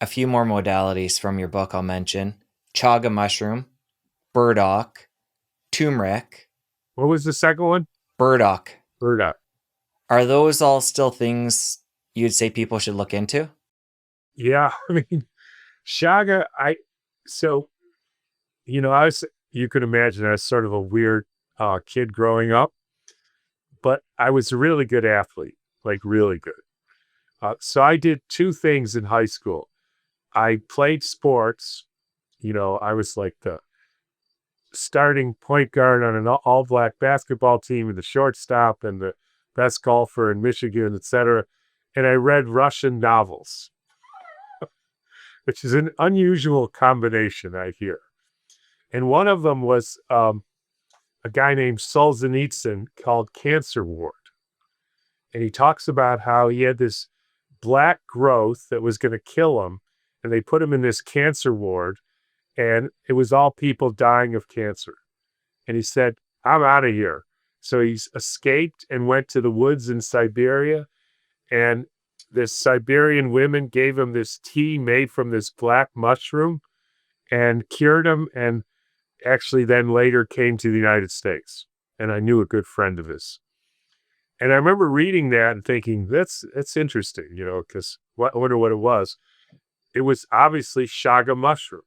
a few more modalities from your book I'll mention. Chaga mushroom, burdock, turmeric, What was the second one? burdock. Burdock. Are those all still things you'd say people should look into? Yeah, I mean, Shaga, so, you could imagine I was sort of a weird kid growing up, but I was a really good athlete, like really good. So I did two things in high school. I played sports. I was like the starting point guard on an all black basketball team and the shortstop and the best golfer in Michigan, etc. And I read Russian novels, which is an unusual combination, I hear. And one of them was a guy named Solzhenitsyn called Cancer Ward. And he talks about how he had this black growth that was going to kill him. And they put him in this cancer ward, and it was all people dying of cancer. And he said, I'm out of here. So he's escaped and went to the woods in Siberia. And this Siberian women gave him this tea made from this black mushroom and cured him. And actually then later came to the United States. And I knew a good friend of his. And I remember reading that and thinking, that's interesting, because I wonder what it was. It was obviously Chaga mushroom.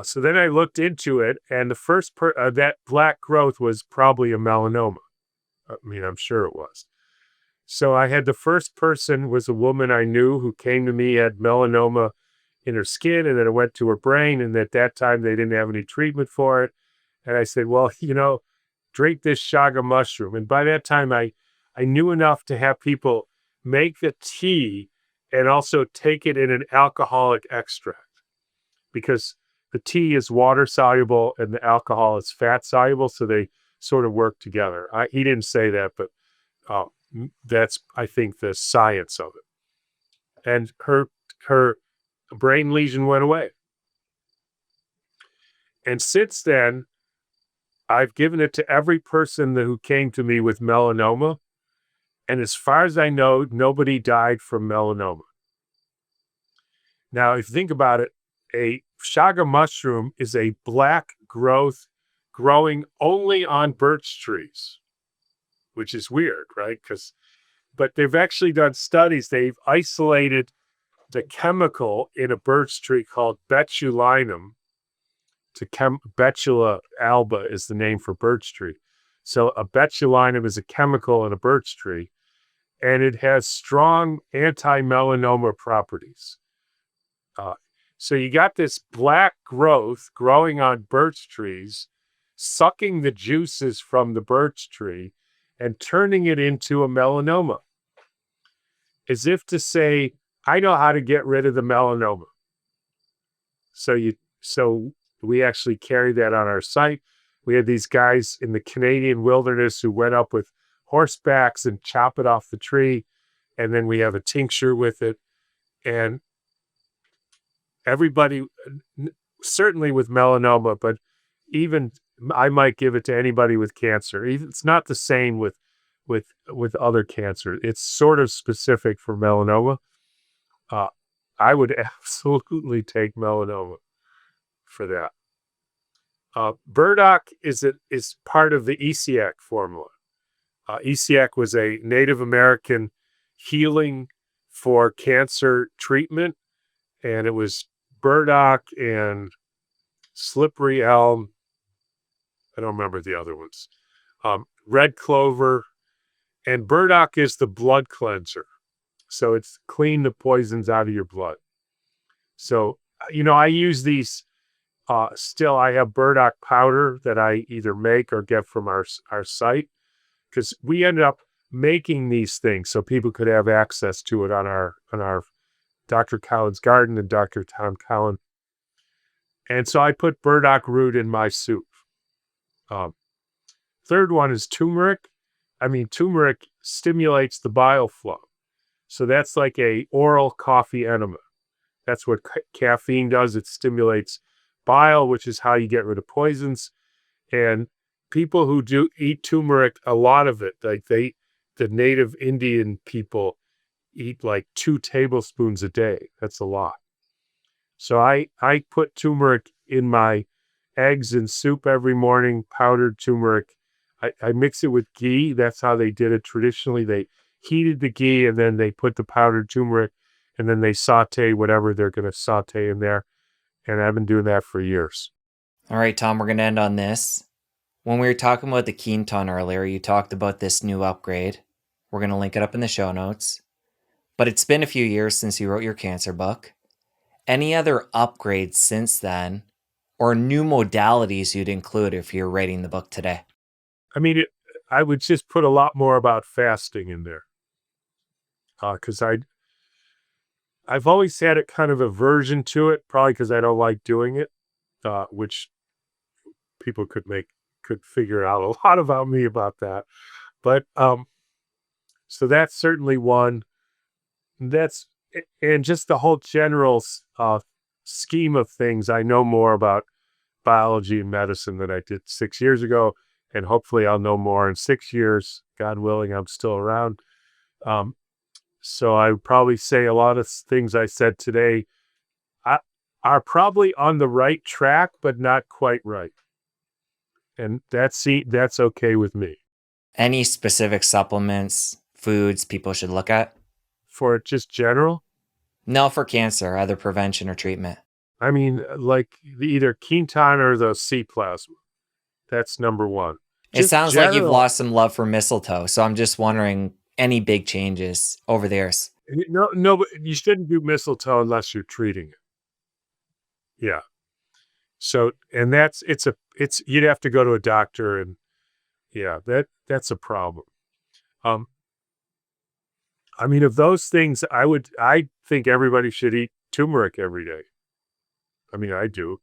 So then I looked into it, and the first that black growth was probably a melanoma. I mean, I'm sure it was. So I had the first person was a woman I knew who came to me, had melanoma in her skin, and then it went to her brain. And at that time, they didn't have any treatment for it. And I said, well, drink this Chaga mushroom. And by that time, I knew enough to have people make the tea and also take it in an alcoholic extract, because the tea is water soluble and the alcohol is fat soluble. So they sort of work together. He didn't say that, but that's, I think, the science of it. And her brain lesion went away. And since then, I've given it to every person who came to me with melanoma. And as far as I know, nobody died from melanoma. Now, if you think about it, a Chaga mushroom is a black growth growing only on birch trees, which is weird, right? But they've actually done studies. They've isolated the chemical in a birch tree called botulinum. Betula alba is the name for birch tree. So a botulinum is a chemical in a birch tree, and it has strong anti-melanoma properties. So you got this black growth growing on birch trees, sucking the juices from the birch tree and turning it into a melanoma, as if to say, I know how to get rid of the melanoma. So we actually carry that on our site. We had these guys in the Canadian wilderness who went up with horsebacks and chop it off the tree. And then we have a tincture with it. And everybody, certainly with melanoma, but even I might give it to anybody with cancer. It's not the same with other cancer. It's sort of specific for melanoma. I would absolutely take melanoma for that. Burdock is part of the ESEAC formula. ESEAC was a Native American healing for cancer treatment, and it was burdock and slippery elm. I don't remember the other ones. Red clover, and burdock is the blood cleanser. So it's clean the poisons out of your blood. So, I use these. Still, I have burdock powder that I either make or get from our site, because we ended up making these things so people could have access to it on our Dr. Cowan's garden and Dr. Tom Cowan. And so I put burdock root in my soup. Third one is turmeric. Turmeric stimulates the bile flow. So that's like a oral coffee enema. That's what caffeine does. It stimulates bile, which is how you get rid of poisons. And people who do eat turmeric, a lot of it, like the native Indian people eat like 2 tablespoons a day. That's a lot. So I put turmeric in my eggs and soup every morning, powdered turmeric. I mix it with ghee. That's how they did it traditionally. They heated the ghee and then they put the powdered turmeric and then they saute whatever they're going to saute in there. And I've been doing that for years. All right, Tom, we're going to end on this. When we were talking about the Quinton earlier, you talked about this new upgrade. We're going to link it up in the show notes. But it's been a few years since you wrote your cancer book. Any other upgrades since then, or new modalities you'd include if you're writing the book today? I mean, I would just put a lot more about fasting in there. Because I've always had a kind of aversion to it, probably because I don't like doing it, which people could figure out a lot about me about that. But so that's certainly one. And just the whole general scheme of things. I know more about biology and medicine than I did 6 years ago, and hopefully I'll know more in 6 years. God willing, I'm still around. So I would probably say a lot of things I said today are probably on the right track, but not quite right. And that's okay with me. Any specific supplements, foods people should look at? For just general? No, for cancer, either prevention or treatment. I mean, like either Quinton or the C plasma. That's number one. It sounds like you've lost some love for mistletoe, so I'm just wondering any big changes over the years. No, but you shouldn't do mistletoe unless you're treating it. Yeah. So, and you'd have to go to a doctor, and yeah, that's a problem. I mean, of those things, I think everybody should eat turmeric every day. I mean, I do.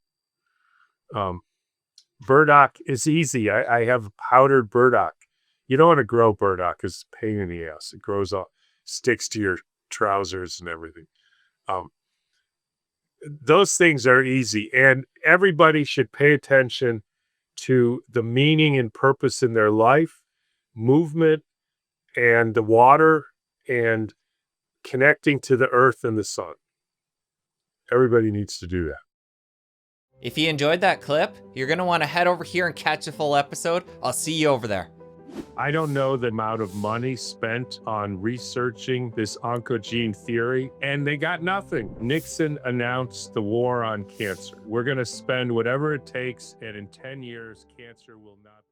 Burdock is easy. I have powdered burdock. You don't want to grow burdock because it's a pain in the ass. It grows up, sticks to your trousers and everything. Those things are easy, and everybody should pay attention to the meaning and purpose in their life, movement, and the water, and connecting to the earth and the sun. Everybody needs to do that. If you enjoyed that clip, you're going to want to head over here and catch a full episode. I'll see you over there. I don't know the amount of money spent on researching this oncogene theory, and they got nothing. Nixon announced the war on cancer. We're going to spend whatever it takes, and in 10 years, cancer will not